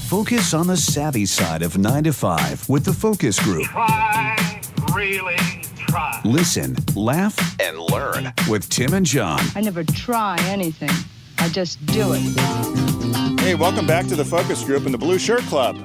Focus on the savvy side of 9 to 5 with the Focus Group. Try, really try. Listen, laugh, and learn with Tim and John. I never try anything. I just do it. Hey, welcome back to the Focus Group and the Blue Shirt Club.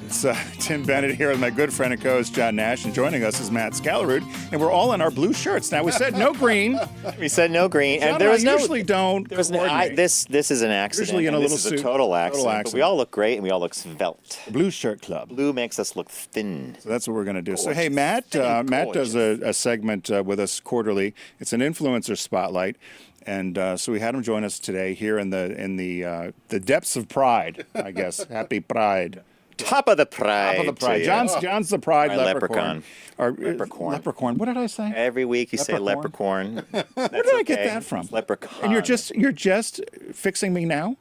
It's Tim Bennett here with my good friend and co-host John Nash, and joining us is Matt Skallerud, and we're all in our blue shirts. Now, we said no green. We said no green, John and there was no. usually don't. There was no. This is an accident. Usually in a and little this is suit. a total accident. But we all look great, and we all look svelte. Blue Shirt Club. Blue makes us look thin. So that's what we're going to do. So, Gorgeous. hey, Matt does Gorgeous. a segment with us quarterly. It's an influencer spotlight. And so we had him join us today here in the depths of Pride, I guess. Happy Pride. Top of the pride. Top of the Pride. to you. John's the Pride Our leprechaun. Leprechaun. Leprechaun. What did I say? Every week you say leprechaun. Where did I get that from? Leprechaun. And you're just fixing me now?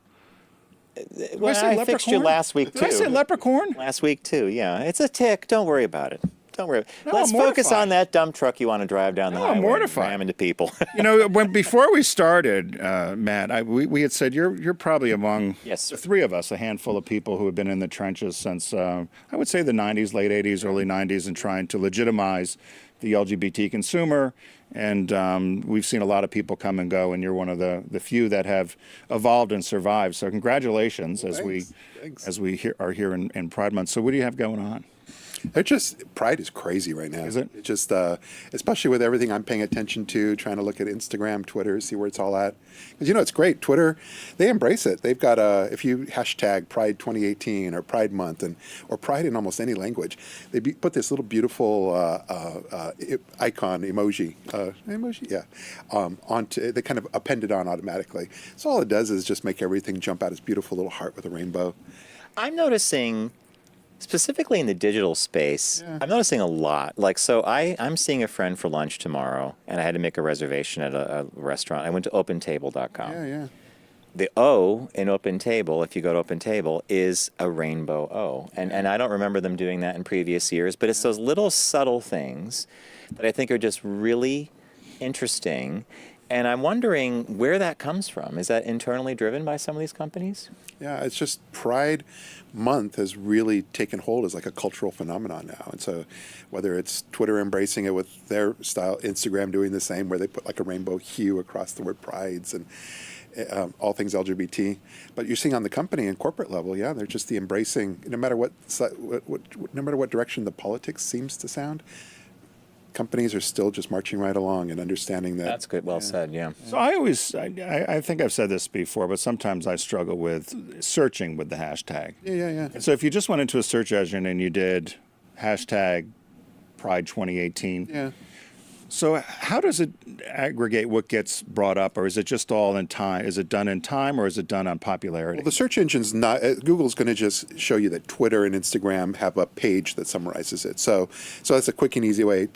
Well, I fixed you last week too. Did I say leprechaun? Last week too. Yeah, it's a tick. Don't worry about it. Don't worry. No, Let's I'm focus mortified. on that dump truck you want to drive down the No, I'm highway. mortified. And ram into people. You know, before we started, Matt, we had said you're probably among Yes, the three of us, a handful of people who have been in the trenches since I would say the 90s, late 80s, early 90s, and trying to legitimize the LGBT consumer. And we've seen a lot of people come and go, and you're one of the few that have evolved and survived. So congratulations Thanks. as we are here in Pride Month. So what do you have going on? Pride is crazy right now. Is it? It's just, especially with everything I'm paying attention to, trying to look at Instagram, Twitter, see where it's all at. Because, it's great. Twitter, they embrace it. They've got if you hashtag Pride 2018 or Pride Month or Pride in almost any language, they put this little beautiful icon, emoji, onto, they kind of append it on automatically. So all it does is just make everything jump out as beautiful little heart with a rainbow. I'm noticing, specifically in the digital space, I'm noticing a lot. Like, so I'm seeing a friend for lunch tomorrow, and I had to make a reservation at a restaurant. I went to opentable.com. Yeah. The O in Open Table, if you go to Open Table, is a rainbow O. And I don't remember them doing that in previous years, but it's those little subtle things that I think are just really interesting. And I'm wondering where that comes from. Is that internally driven by some of these companies? Yeah, it's just Pride Month has really taken hold as like a cultural phenomenon now. And so whether it's Twitter embracing it with their style, Instagram doing the same, where they put like a rainbow hue across the word prides and all things LGBT. But you're seeing on the company and corporate level, they're just the embracing, no matter what direction the politics seems to sound, companies are still just marching right along and understanding that. That's good. Well said, yeah. So I think I've said this before, but sometimes I struggle with searching with the hashtag. Yeah. And so if you just went into a search engine and you did hashtag Pride 2018, Yeah. so how does it aggregate what gets brought up, or is it just all in time? Is it done in time, or is it done on popularity? Well, the search engine's not, Google's going to just show you that Twitter and Instagram have a page that summarizes it. So that's a quick and easy way.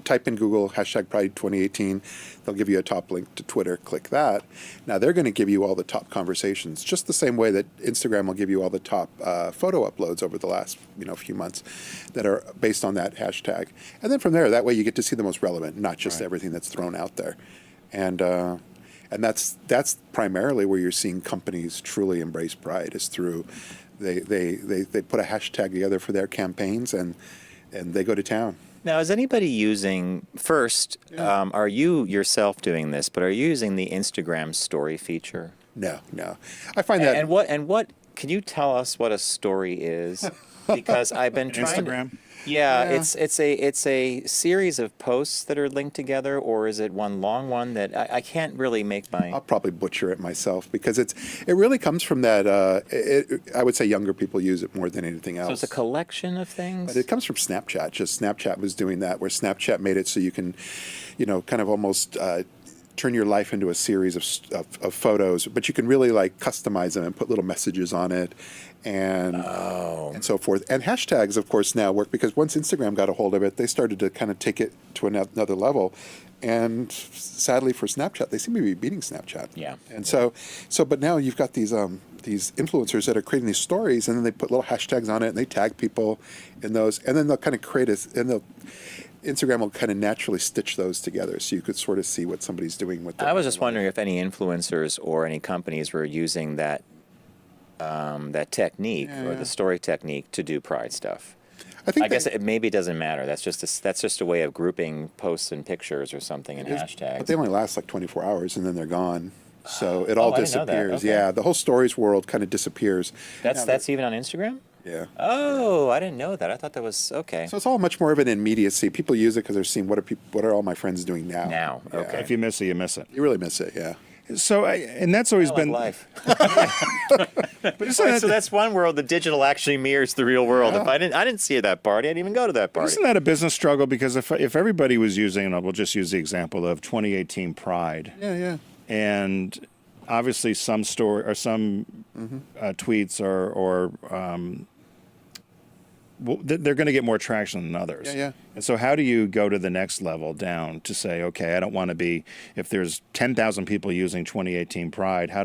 Type in Google, hashtag Pride 2018. They'll give you a top link to Twitter. Click that. Now they're going to give you all the top conversations, just the same way that Instagram will give you all the top photo uploads over the last few months that are based on that hashtag. And then from there, that way you get to see the most relevant, not just everything that's thrown out there. And that's primarily where you're seeing companies truly embrace Pride, is through they put a hashtag together for their campaigns and they go to town. Now, is anybody using, first, are you yourself doing this, but are you using the Instagram story feature? No. I find that. And what, can you tell us what a story is? Because I've been trying Instagram? Yeah, it's a series of posts that are linked together, or is it one long one that I can't really make my... I'll probably butcher it myself because it really comes from that. I would say younger people use it more than anything else. So it's a collection of things? But it comes from Snapchat. Just Snapchat was doing that, where Snapchat made it so you can, kind of almost turn your life into a series of photos, but you can really like customize them and put little messages on it. And so forth. And hashtags, of course, now work because once Instagram got a hold of it, they started to kind of take it to another level. And sadly for Snapchat, they seem to be beating Snapchat. Yeah. And but now you've got these influencers that are creating these stories, and then they put little hashtags on it, and they tag people in those, and then they'll kind of Instagram will kind of naturally stitch those together, so you could sort of see what somebody's doing with them. I was just wondering if any influencers or any companies were using that that technique or the story technique to do Pride stuff. I guess it maybe doesn't matter. That's just a way of grouping posts and pictures or something in But hashtags. they only last like 24 hours and then they're gone. So it all I didn't know that. disappears. Okay. Yeah, the whole stories world kind of disappears. That's even on Instagram? Yeah. Oh, I didn't know that. I thought that was okay. So it's all much more of an immediacy. People use it because they're seeing what are all my friends doing now. Now, Yeah. okay. If you miss it, you miss it. You really miss it, yeah. So, and that's always I like been life. But isn't that, So that's one world. The digital actually mirrors the real world. If I didn't see that party, I didn't even go to that party. isn't that a business struggle? Because if everybody was using, and we'll just use the example of 2018 Pride, Yeah. and obviously some story or some tweets or well, they're going to get more traction than others. Yeah. And so how do you go to the next level down to say, okay, I don't want to be, if there's 10,000 people using 2018 Pride, how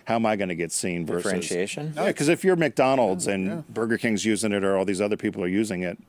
am I going to get seen versus Differentiation? Yeah, because if you're McDonald's and Burger King's using it or all these other people are using it,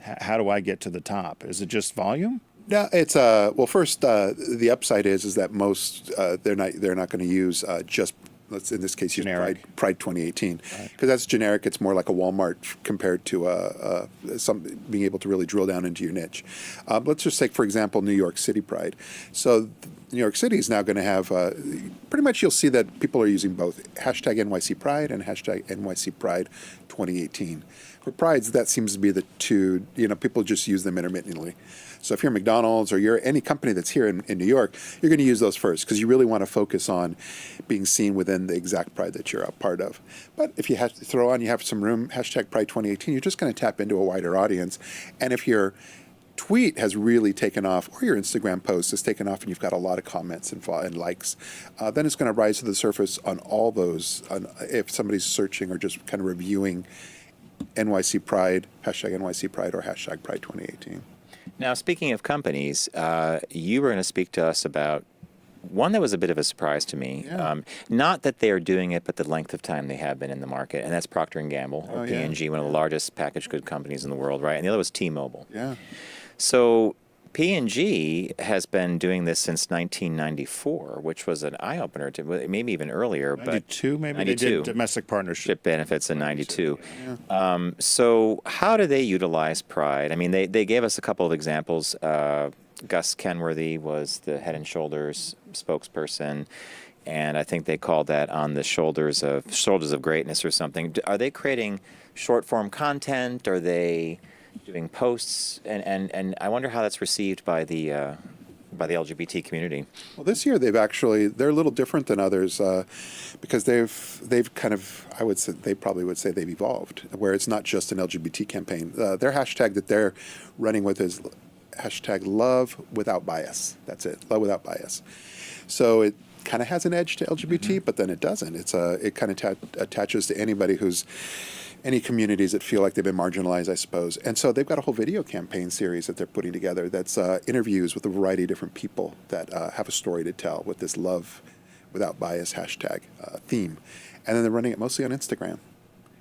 how do I get to the top? Is it just volume? Yeah, it's well. First, the upside is that most they're not going to use just. Let's in this case use Generic. Pride 2018 because that's generic. It's more like a Walmart compared to some being able to really drill down into your niche. Let's just take for example New York City Pride. So New York City is now going to have pretty much you'll see that people are using both hashtag NYC Pride and hashtag NYC Pride 2018. For prides, that seems to be the two. People just use them intermittently. So if you're McDonald's or you're any company that's here in New York, you're going to use those first because you really want to focus on being seen within the exact Pride that you're a part of. But if you have to throw on, you have some room, hashtag Pride 2018, you're just going to tap into a wider audience. And if your tweet has really taken off or your Instagram post has taken off and you've got a lot of comments and likes, then it's going to rise to the surface on all those. If somebody's searching or just kind of reviewing NYC Pride, hashtag NYC Pride or hashtag Pride 2018. Now, speaking of companies, you were going to speak to us about one that was a bit of a surprise to me. Yeah. Not that they are doing it, but the length of time they have been in the market, and that's Procter & Gamble, or P&G, one of the largest packaged good companies in the world, right? And the other was T-Mobile. Yeah. So P&G has been doing this since 1994, which was an eye-opener to maybe even earlier. 92 but maybe? 92. They did domestic partnership. Ship benefits in 92. So how do they utilize Pride? I mean, they gave us a couple of examples. Gus Kenworthy was the Head & Shoulders spokesperson, and I think they called that on the shoulders of greatness or something. Are they creating short-form content? Are they doing posts? And I wonder how that's received by the LGBT community. Well, this year they're a little different than others because they've kind of, they probably would say they've evolved, where it's not just an LGBT campaign. Their hashtag that they're running with is hashtag love without bias. That's it, love without bias. So it kind of has an edge to LGBT, but then it doesn't. It kind of attaches to any communities that feel like they've been marginalized, I suppose. And so they've got a whole video campaign series that they're putting together that's interviews with a variety of different people that have a story to tell with this love without bias hashtag theme. And then they're running it mostly on Instagram.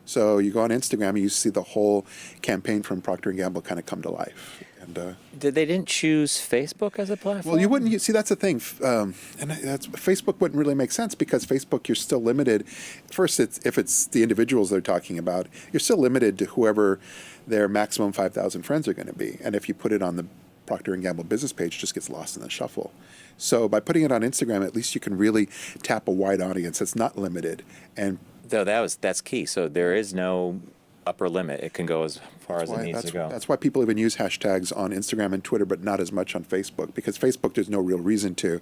So you go on Instagram and you see the whole campaign from Procter & Gamble kind of come to life. And They didn't choose Facebook as a platform? well, you wouldn't. See, that's the thing, Facebook wouldn't really make sense because Facebook, you're still limited. First, if it's the individuals they're talking about, you're still limited to whoever their maximum 5,000 friends are going to be. And if you put it on the Procter & Gamble business page, it just gets lost in the shuffle. So by putting it on Instagram, at least you can really tap a wide audience. It's not limited. And So that's key. So there is no upper limit. It can go as far as it needs to go. That's why people even use hashtags on Instagram and Twitter, but not as much on Facebook. Because Facebook, there's no real reason to.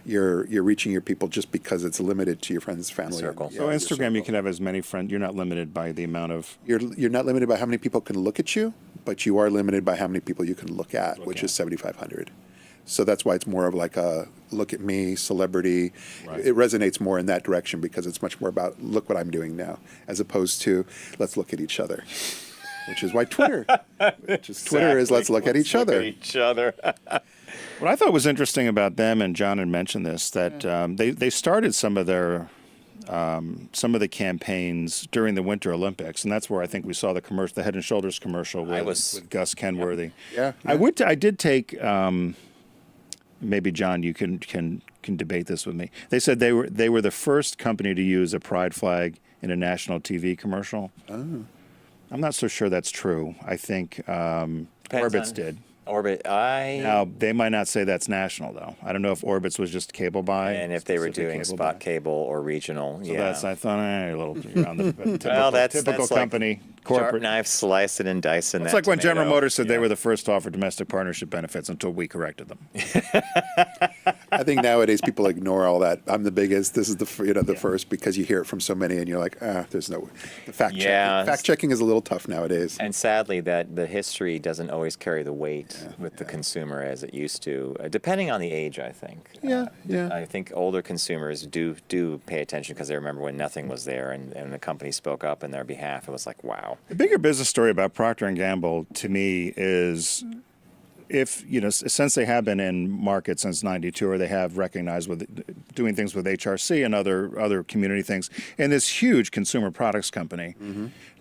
You're reaching your people just because it's limited to your friends, family, Circle. and, So your Instagram, circle. you can have as many friends. You're not limited by the amount of. You're not limited by how many people can look at you, but you are limited by how many people you can look at, which is 7,500. So that's why it's more of like a look at me, celebrity. Right. It resonates more in that direction because it's much more about look what I'm doing now, as opposed to let's look at each other, which is why Twitter is let's look at each other. What I thought was interesting about them, and John had mentioned this, that they started some of the campaigns during the Winter Olympics, and that's where I think we saw the Head and Shoulders commercial with Gus Kenworthy. Yeah. I did take. Maybe John, you can debate this with me. They said they were the first company to use a pride flag in a national TV commercial. I'm not so sure that's true. I think Orbitz did. Orbit, Now, they might not say that's national, though. I don't know if Orbitz was just cable buy. and if they were specific doing cable spot buy. cable or regional, So yeah. I thought, a little you're on the typical, Well, that's typical like company, Sharp corporate. knife, slice it and dice in It's that like when General tomato. Motors said they Yeah. were the first to offer domestic partnership benefits until we corrected them. I think nowadays people ignore all that. I'm the biggest. This is the first, because you hear it from so many, and you're like, there's no the fact checking. Yeah. Fact checking is a little tough nowadays. And sadly, that the history doesn't always carry the weight with the consumer as it used to, depending on the age, I think. Yeah. I think older consumers do pay attention because they remember when nothing was there and the company spoke up in their behalf. It was like, wow. The bigger business story about Procter & Gamble to me is if, since they have been in market since 92, or they have recognized with doing things with HRC and other community things, and this huge consumer products company,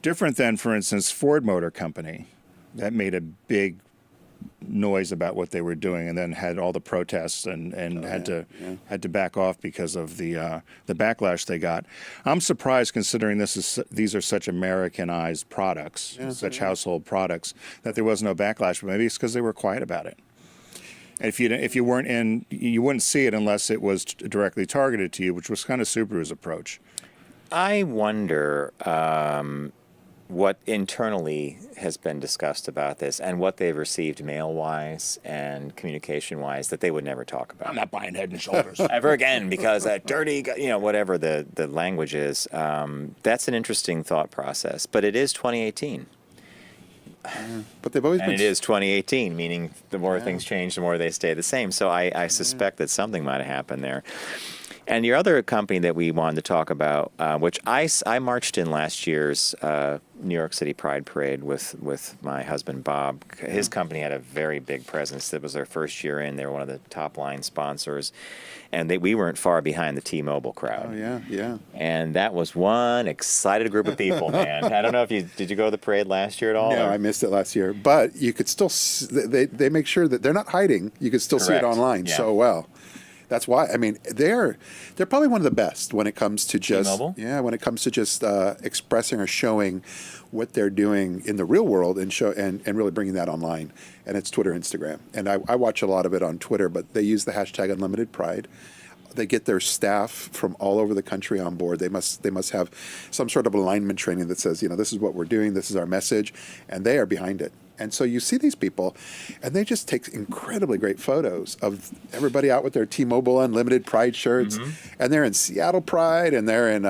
different than, for instance, Ford Motor Company, that made a big noise about what they were doing, and then had all the protests and had to back off because of the backlash they got. I'm surprised, considering these are such Americanized products, such household products, that there was no backlash. But maybe it's because they were quiet about it. If you weren't in, you wouldn't see it unless it was directly targeted to you, which was kind of Subaru's approach. I wonder what internally has been discussed about this and what they've received mail-wise and communication-wise that they would never talk about. I'm not buying Head and Shoulders. Ever again, because that dirty, whatever the language is. That's an interesting thought process. But it is 2018. But they've always And been. it is 2018, meaning the more things change, the more they stay the same. So I suspect that something might have happened there. And your other company that we wanted to talk about, which I marched in last year's New York City Pride Parade with my husband, Bob. His company had a very big presence. It was their first year in. They were one of the top line sponsors. And we weren't far behind the T-Mobile crowd. Oh, yeah. And that was one excited group of people, man. I don't know if did you go to the parade last year at all? No, or- I missed it last year. But you could still, they make sure that they're not hiding. You could still see it Correct. online Yeah. so well. That's why, I mean, they're probably one of the best when it comes to just T-Mobile? when it comes to just expressing or showing what they're doing in the real world and really bringing that online. And it's Twitter, Instagram, and I watch a lot of it on Twitter. But they use the hashtag Unlimited Pride. They get their staff from all over the country on board. They must have some sort of alignment training that says, this is what we're doing, this is our message, and they are behind it. And so you see these people, and they just take incredibly great photos of everybody out with their T-Mobile Unlimited Pride shirts, and they're in Seattle Pride, and they're in,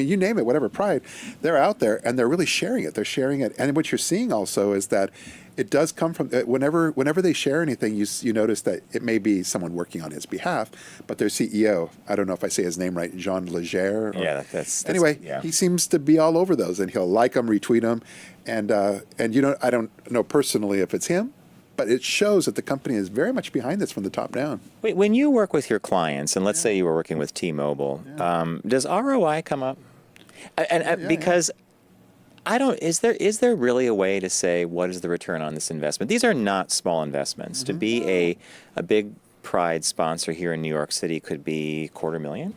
you name it, whatever Pride, they're out there, and they're really sharing it. They're sharing it. And what you're seeing also is that it does come from, whenever they share anything, you notice that it may be someone working on his behalf, but their CEO, I don't know if I say his name right, Jean Leger. Yeah, that's anyway, yeah. he seems to be all over those, and he'll like them, retweet them, and I don't know personally if it's him, but it shows that the company is very much behind this from the top down. Wait, when you work with your clients, and let's say you were working with T-Mobile, does ROI come up? Because I don't. Is there really a way to say what is the return on this investment? These are not small investments. To be a big Pride sponsor here in New York City could be $250,000,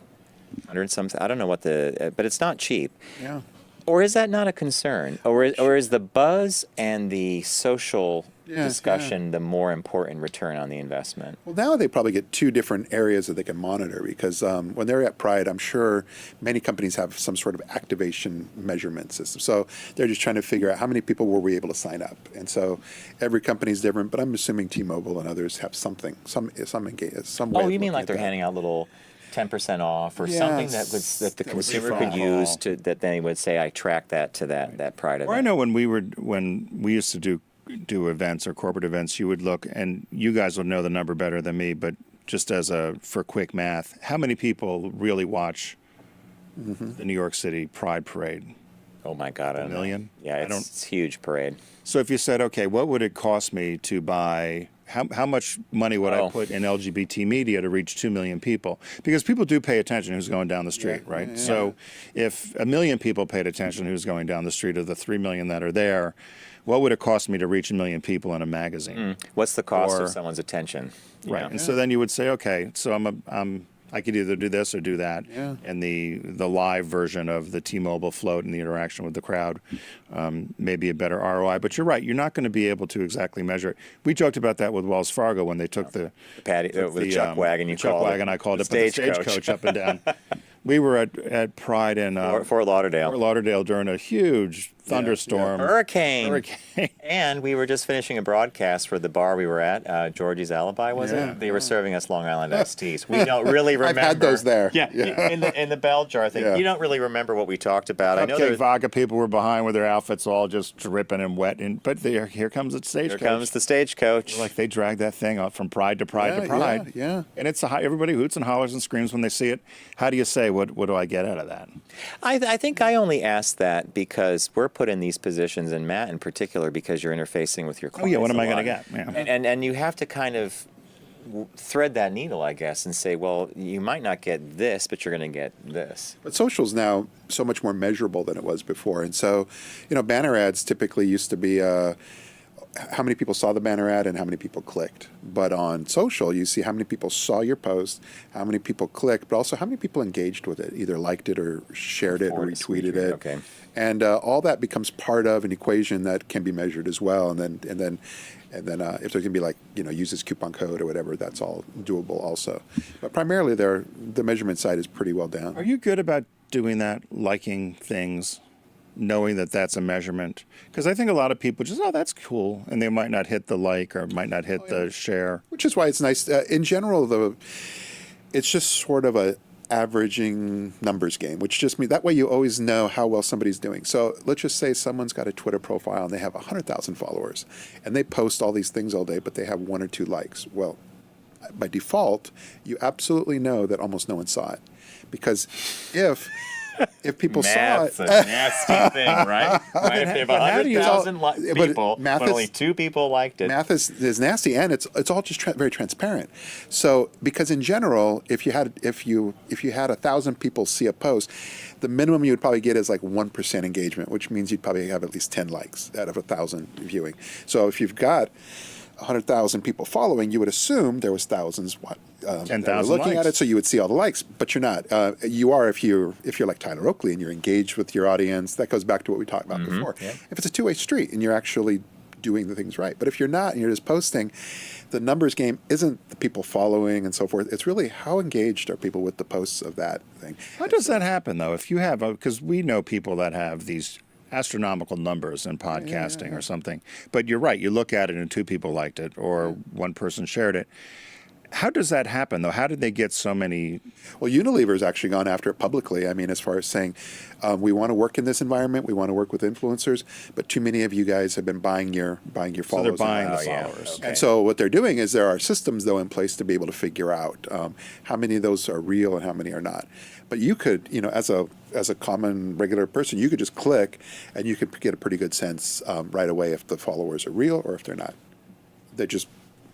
100 something. I don't know what but it's not cheap. Yeah. Or is that not a concern? Or is the buzz and the social discussion the more important return on the investment? Well, now they probably get two different areas that they can monitor, because when they're at Pride, I'm sure many companies have some sort of activation measurement system. So they're just trying to figure out how many people were we able to sign up. And so every company's different, but I'm assuming T-Mobile and others have something, some way. Oh, you of mean like looking they're at that. handing out little 10% off or Yes. something that the That would be consumer fun. could use that they would say, I track that to that Pride event. Or I know when we used to do events or corporate events, you would look, and you guys would know the number better than me, but just for quick math, how many people really watch the New York City Pride Parade? Oh my God, I don't know. million? Yeah, it's a huge parade. So if you said, okay, what would it cost me to buy? How much money would I put in LGBT media to reach 2 million people? Because people do pay attention who's going down the street, right? Yeah. So if 1 million people paid attention who's going down the street of the 3 million that are there, what would it cost me to reach 1 million people in a magazine? What's the cost Or- of someone's attention? Right. Yeah. And so then you would say, okay, so I'm I could either do this or do that. Yeah. And the live version of the T-Mobile float and the interaction with the crowd may be a better ROI. But you're right. You're not going to be able to exactly measure it. We joked about that with Wells Fargo when they took the chuck wagon. You chuck called wagon. it. I called The it, but the stagecoach up and down. We were at Pride in Fort Lauderdale. Fort Lauderdale during a huge thunderstorm. Hurricane. And we were just finishing a broadcast for the bar we were at, Georgie's Alibi, was it? They were serving us Long Island iced teas. We don't really remember. I've had those there. Yeah, in the bell jar thing. Yeah. You don't really remember what we talked about. I know Cupcake Vodka people were behind with their outfits all just dripping and wet. But here comes the stagecoach. Here comes the stagecoach. Like they drag that thing up from pride to pride to pride. Yeah. And it's everybody hoots and hollers and screams when they see it. How do you say, what do I get out of that? I think I only asked that because we're put in these positions, and Matt in particular, because you're interfacing with your clients. Oh, yeah, what am a I going to lot. get? Yeah. And you have to kind of thread that needle, I guess, and say, well, you might not get this, but you're going to get this. But social's now so much more measurable than it was before. And so, banner ads typically used to be how many people saw the banner ad and how many people clicked. But on social, you see how many people saw your post, how many people clicked, but also how many people engaged with it, either liked it or shared it or retweeted it. Okay. And all that becomes part of an equation that can be measured as well. And then if there can be use this coupon code or whatever, that's all doable also. But primarily, the measurement side is pretty well down. Are you good about doing that, liking things, knowing that that's a measurement? Because I think a lot of people just, that's cool, and they might not hit the like or might not hit the share. Which is why it's nice. In general, it's just sort of a averaging numbers game, which just means that way you always know how well somebody's doing. So let's just say someone's got a Twitter profile and they have 100,000 followers, and they post all these things all day, but they have 1 or 2 likes. Well, by default, you absolutely know that almost no one saw it, because if people saw it, Math's a nasty thing, right? If they have 100,000 people, but only 2 people liked it. Math is nasty, and it's all just very transparent. So, because in general, if you had 1,000 people see a post, the minimum you would probably get is 1% engagement, which means you'd probably have at least 10 likes out of 1,000 viewing. So if you've got 100,000 people following, you would assume there was thousands 10,000 looking likes. at it, so you would see all the likes. But you're not. You are if you're like Tyler Oakley and you're engaged with your audience. That goes back to what we talked about before. Yeah. If it's a two-way street and you're actually doing the things right. But if you're not and you're just posting, the numbers game isn't the people following and so forth. It's really how engaged are people with the posts of that thing. How does that happen, though? If you have, because we know people that have these astronomical numbers in podcasting or something. But you're right. You look at it and 2 people liked it or 1 person shared it. How does that happen, though? How did they get so many? Well, Unilever's actually gone after it publicly. I mean, as far as saying, we want to work in this environment, we want to work with influencers, but too many of you guys have been buying your followers. So they're buying the followers. Okay. And so what they're doing is there are systems, though, in place to be able to figure out how many of those are real and how many are not. But you could, as a common regular person, you could just click and you could get a pretty good sense right away if the followers are real or if they're not. They're just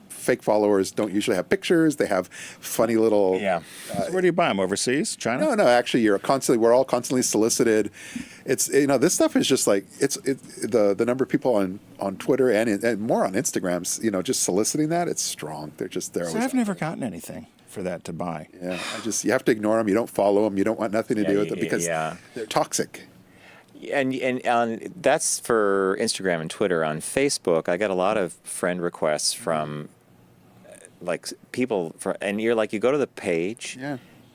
fake followers. Don't usually have pictures. They have funny little. Yeah. So where do you buy them? Overseas? China? No. Actually, we're all constantly solicited. It's this stuff is just like it's the number of people on Twitter and more on Instagram. Just soliciting that, it's strong. They're So always. I've never gotten anything for that to buy. Yeah, you have to ignore them. You don't follow them. You don't want nothing to do with them because they're toxic. And that's for Instagram and Twitter. On Facebook, I got a lot of friend requests from people, and you go to the page,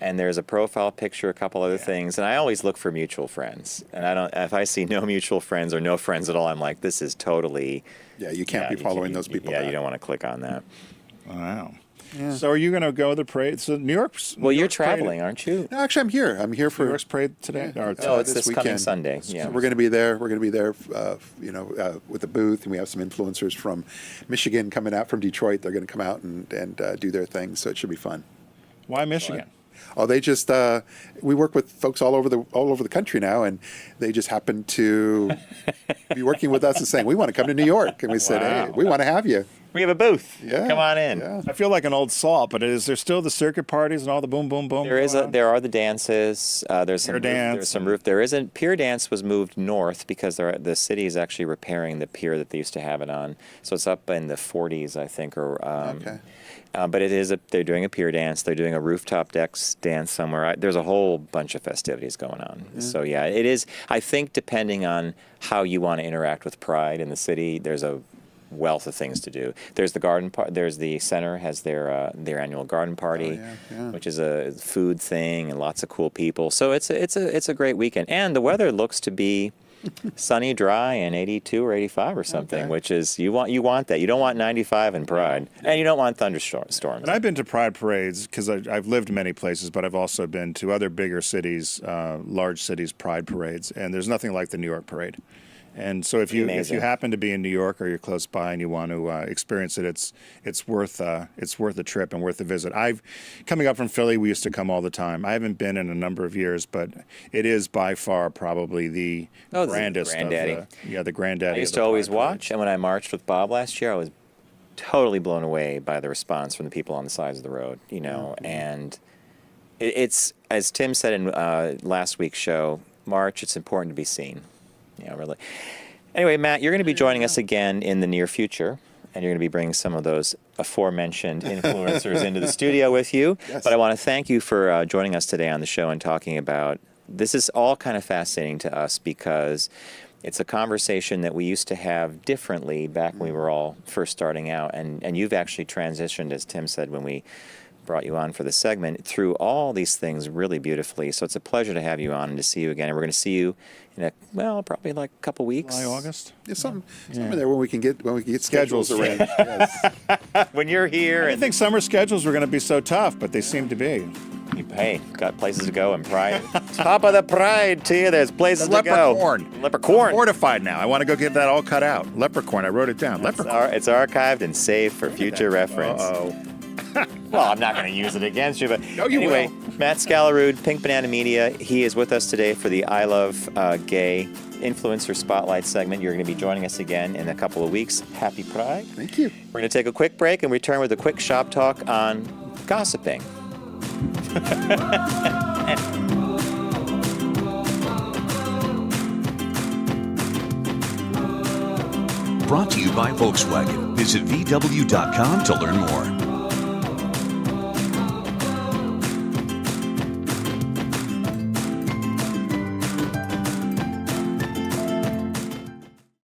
and there's a profile picture, a couple other things, and I always look for mutual friends. And if I see no mutual friends or no friends at all, I'm like, this is totally. Yeah, you can't be following those people. Yeah, you don't want to click on that. Wow. Yeah. So are you going to go to the parade? So New York's. Well, you're York's traveling, parade, aren't you? No, actually, I'm here. I'm here for New York's parade today. Yeah. It's this weekend. coming Sunday. Yeah, We're going to be there. We're going to be there, with the booth, and we have some influencers from Michigan coming out from Detroit. They're going to come out and do their thing, so it should be fun. Why Michigan? Oh, they just we work with folks all over the country now, and they just happen to be working with us and saying we want to come to New York, and we said, hey, we want to have you. We have a booth. Yeah, Come on in. yeah. I feel like an old salt, but is there still the circuit parties and all the boom, boom, boom? There are the dances. There's some Pier dance. There's some roof. There isn't pier dance was moved north because the city is actually repairing the pier that they used to have it on. So it's up in the 40s, I think, or. Okay. But they're doing a pier dance. They're doing a rooftop decks dance somewhere. There's a whole bunch of festivities going on. So yeah, it is. I think depending on how you want to interact with Pride in the city, there's a wealth of things to do. There's the garden part. There's the center has their annual garden party, which is a food thing and lots of cool people. So it's a great weekend, and the weather looks to be sunny, dry, and 82 or 85 or something, Okay. which is you want that. You don't want 95 in Pride, and you don't want thunderstorms. And I've been to Pride parades because I've lived many places, but I've also been to other bigger cities, large cities, Pride parades, and there's nothing like the New York parade. And so if you happen to be in New York or you're close by and you want to experience it, it's worth the trip and worth the visit. Coming up from Philly, we used to come all the time. I haven't been in a number of years, but it is by far probably the grandest. Granddaddy. The granddaddy. I used to always watch, and when I marched with Bob last year, I was totally blown away by the response from the people on the sides of the road. And it's as Tim said in last week's show, March. It's important to be seen. Really. Anyway, Matt, you're going to be joining us again in the near future, and you're going to be bringing some of those aforementioned influencers into the studio with you. Yes. But I want to thank you for joining us today on the show and talking about this. Is all kind of fascinating to us because it's a conversation that we used to have differently back when we were all first starting out, and you've actually transitioned, as Tim said when we brought you on for the segment, through all these things really beautifully. So it's a pleasure to have you on and to see you again. And we're going to see you in probably like a couple weeks. July, August. Yeah, something there when we can get schedules arranged. Yes. When you're here. I didn't think summer schedules were going to be so tough, but they seem to be. Hey, got places to go and Pride. Top of the Pride to you. There's places to go. Leprechaun. I'm mortified now. I want to go get that all cut out. Leprechaun. I wrote it down. Leprechaun. It's archived and saved for future reference. Uh-oh. Well, I'm not going to use it against you, but you anyway, will. Matt Skallerud, Pink Banana Media. He is with us today for the I Love Gay Influencer Spotlight segment. You're going to be joining us again in a couple of weeks. Happy Pride. Thank you. We're going to take a quick break and return with a quick shop talk on gossiping. Brought to you by Volkswagen. Visit VW.com to learn more.